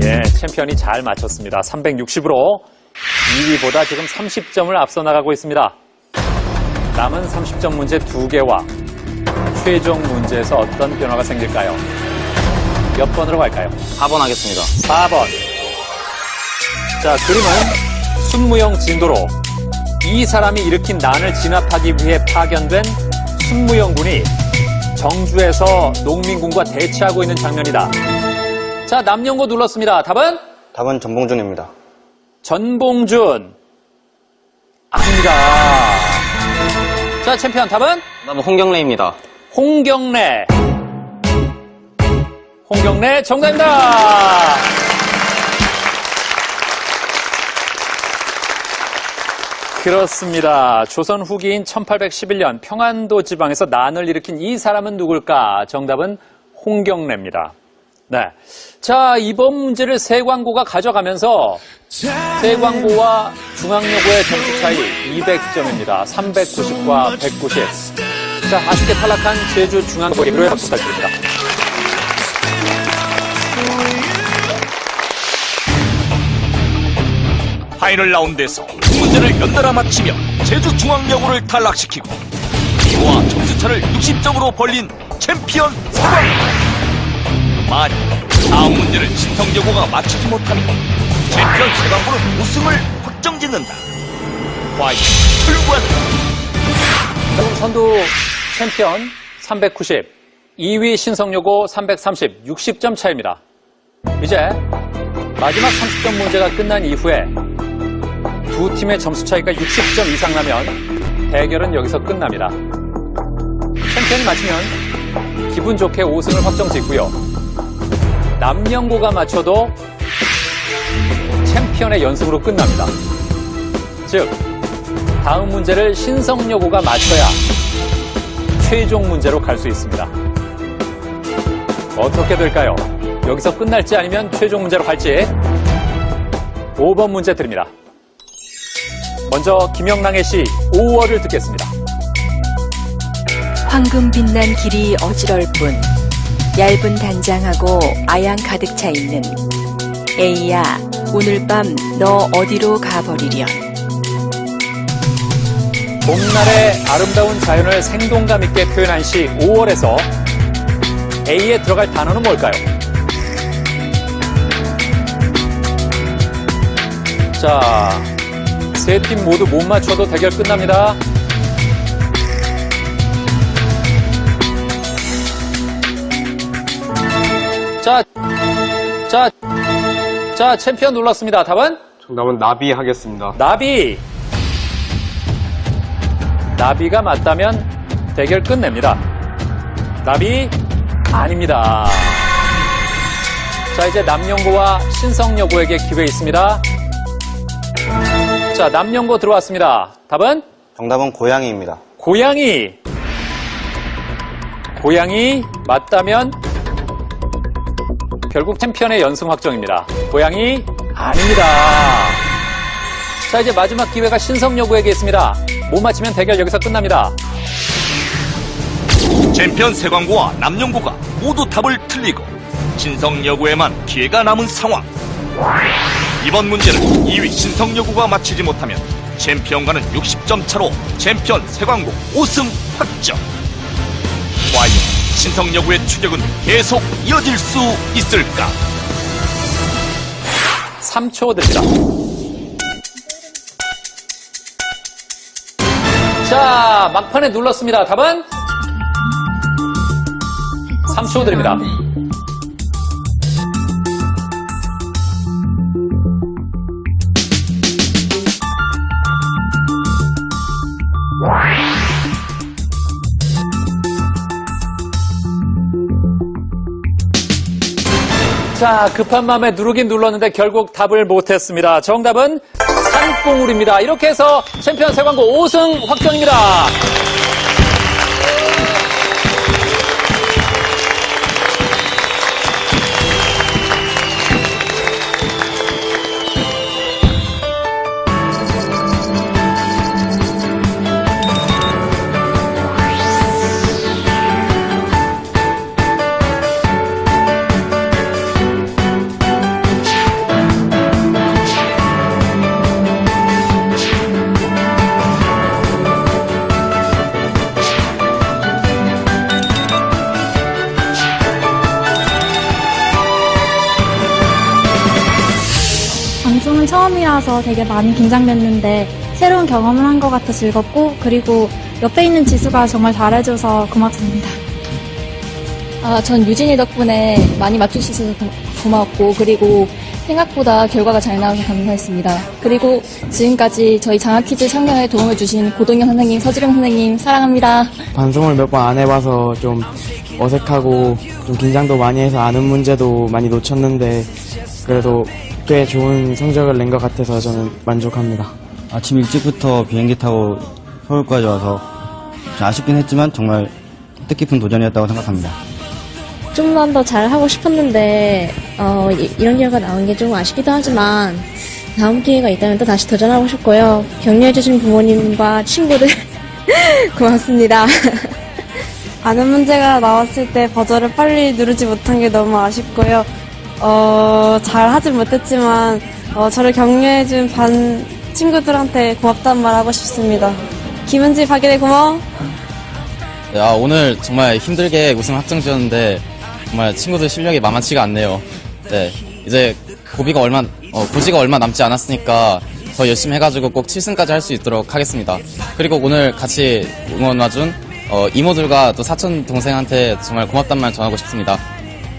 예, 챔피언이 잘 맞췄습니다. 360으로 2위보다 지금 30점을 앞서 나가고 있습니다. 남은 30점 문제 2개와 최종 문제에서 어떤 변화가 생길까요? 몇 번으로 갈까요? 4번 하겠습니다. 4번. 자, 그림은 순무형 진도로 이 사람이 일으킨 난을 진압하기 위해 파견된 순무영군이 정주에서 농민군과 대치하고 있는 장면이다. 자, 남영고 눌렀습니다. 답은? 답은 전봉준입니다. 전봉준. 아닙니다. 자, 챔피언 답은? 답은 홍경래입니다. 홍경래. 홍경래 정답입니다. 그렇습니다. 조선 후기인 1811년 평안도 지방에서 난을 일으킨 이 사람은 누굴까? 정답은 홍경래입니다. 네. 자, 이번 문제를 세광고가 가져가면서 세광고와 중앙여고의 점수 차이 200점입니다. 390과 190. 자, 아쉽게 탈락한 제주 중앙고의 의뢰 박수 부탁드립니다. 파이널 라운드에서 두 문제를 연달아 맞히며 제주중앙여고를 탈락시키고 이와 점수차를 60점으로 벌린 챔피언 세광고. 만약 다음 문제를 신성여고가 맞추지 못하면 챔피언 세광고는 우승을 확정짓는다. 과연 출구한다. 그럼 선두 챔피언 390, 2위 신성여고 330, 60점 차이입니다. 이제 마지막 30점 문제가 끝난 이후에 두 팀의 점수 차이가 60점 이상 나면 대결은 여기서 끝납니다. 챔피언이 맞히면 기분 좋게 5승을 확정짓고요. 남영고가 맞춰도 챔피언의 연승으로 끝납니다. 즉, 다음 문제를 신성여고가 맞춰야 최종 문제로 갈 수 있습니다. 어떻게 될까요? 여기서 끝날지 아니면 최종 문제로 갈지. 5번 문제 드립니다. 먼저 김영랑의 시 5월을 듣겠습니다. 황금 빛난 길이 어지러울 뿐 얇은 단장하고 아양 가득 차 있는 에이야 오늘 밤 너 어디로 가버리련. 봄날의 아름다운 자연을 생동감 있게 표현한 시 5월에서 A에 들어갈 단어는 뭘까요? 자, 세 팀 모두 못 맞춰도 대결 끝납니다. 자, 챔피언 눌렀습니다. 답은? 정답은 나비 하겠습니다. 나비. 나비가 맞다면 대결 끝냅니다. 나비 아닙니다. 자, 이제 남영고와 신성여고에게 기회 있습니다. 자, 남영고 들어왔습니다. 답은? 정답은 고양이입니다. 고양이. 고양이 맞다면 결국 챔피언의 연승 확정입니다. 고양이 아닙니다. 자, 이제 마지막 기회가 신성여고에게 있습니다. 못 맞히면 대결 여기서 끝납니다. 챔피언 세광고와 남영고가 모두 답을 틀리고 신성여고에만 기회가 남은 상황. 이번 문제를 2위 신성여고가 맞히지 못하면 챔피언과는 60점 차로 챔피언 세광고 5승 확정. 과연 신성여고의 추격은 계속 이어질 수 있을까? 3초 드립니다. 자, 막판에 눌렀습니다. 답은? 3초 드립니다. 자, 급한 마음에 누르긴 눌렀는데 결국 답을 못했습니다. 정답은 산봉우리입니다. 이렇게 해서 챔피언 세광고 5승 확정입니다. 방송은 처음이라서 되게 많이 긴장됐는데 새로운 경험을 한 것 같아 즐겁고, 그리고 옆에 있는 지수가 정말 잘해줘서 고맙습니다. 전 유진이 덕분에 많이 맞출 수 있어서 고마웠고, 그리고 생각보다 결과가 잘 나와서 감사했습니다. 그리고 지금까지 저희 장학 퀴즈 참여에 도움을 주신 고동현 선생님, 서지령 선생님 사랑합니다. 방송을 몇 번 안 해봐서 좀 어색하고 좀 긴장도 많이 해서 아는 문제도 많이 놓쳤는데 그래도 꽤 좋은 성적을 낸 것 같아서 저는 만족합니다. 아침 일찍부터 비행기 타고 서울까지 와서 아쉽긴 했지만 정말 뜻깊은 도전이었다고 생각합니다. 좀만 더 잘하고 싶었는데 이런 결과 나온 게 좀 아쉽기도 하지만 다음 기회가 있다면 또 다시 도전하고 싶고요. 격려해주신 부모님과 친구들 고맙습니다. 아는 문제가 나왔을 때 버저를 빨리 누르지 못한 게 너무 아쉽고요. 잘 하진 못했지만 저를 격려해준 반 친구들한테 고맙다는 말 하고 싶습니다. 김은지, 박예리 고마워. 오늘 정말 힘들게 우승 확정지었는데 정말 친구들 실력이 만만치가 않네요. 네, 이제 고지가 얼마 남지 않았으니까 더 열심히 해가지고 꼭 7승까지 할 수 있도록 하겠습니다. 그리고 오늘 같이 응원 와준 이모들과 또 사촌 동생한테 정말 고맙단 말 전하고 싶습니다.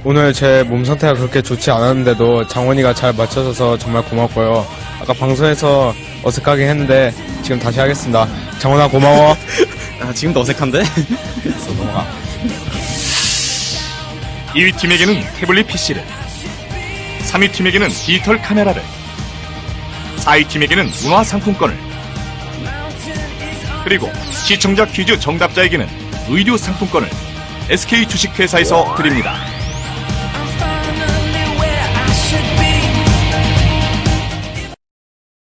오늘 제 몸 상태가 그렇게 좋지 않았는데도 장원이가 잘 맞춰줘서 정말 고맙고요. 아까 방송에서 어색하게 했는데 지금 다시 하겠습니다. 장원아 고마워. 지금도 어색한데? 그래서 넘어가. 2위 팀에게는 태블릿 PC를, 3위 팀에게는 디지털 카메라를, 4위 팀에게는 문화 상품권을, 그리고 시청자 퀴즈 정답자에게는 의류 상품권을 SK 주식회사에서 드립니다.